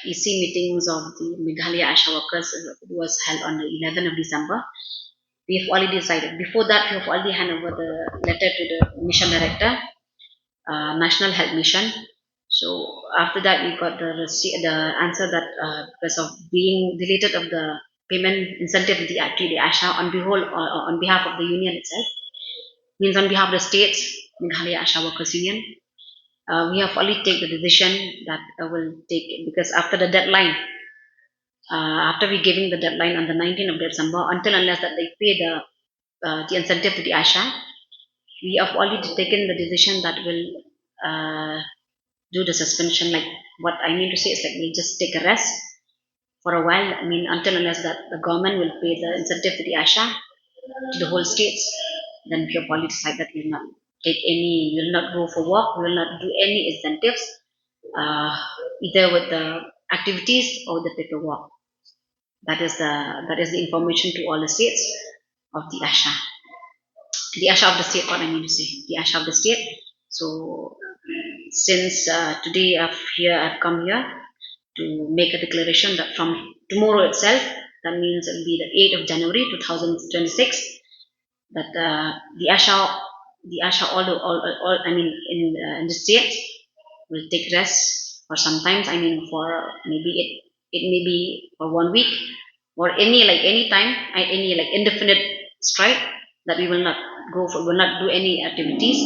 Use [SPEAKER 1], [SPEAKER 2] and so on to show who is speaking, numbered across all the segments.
[SPEAKER 1] EC meetings of the Meghalaya Asha workers was held on the 11th of December. We have already decided. Before that, we have already handed over the letter to the mission director, National Health Mission. So after that, we got the answer that because of being deleted of the payment incentive to the Asha on behalf of the union itself, means on behalf of the states, Meghalaya Asha Workers Union, we have already taken the decision that will take it because after the deadline, after we giving the deadline on the 19th of December, until unless that they pay the incentive to the Asha, we have already taken the decision that will do the suspension. Like what I mean to say is like we just take a rest for a while. I mean until unless that the government will pay the incentive to the Asha to the whole states, then we have already decided that we will not take any, we will not go for work, we will not do any incentives, either with the activities or the paperwork. That is the information to all the states of the Asha. The Asha of the state, what I mean to say, the Asha of the state. So since today I've come here to make a declaration that from tomorrow itself, that means it will be the 8th of January 2026, that the Asha all I mean in the state will take rest for sometimes. I mean for maybe it may be for 1 week or any time, any like indefinite strike, that we will not will not do any activities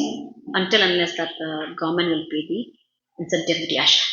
[SPEAKER 1] until unless that the government will pay the incentive to the Asha.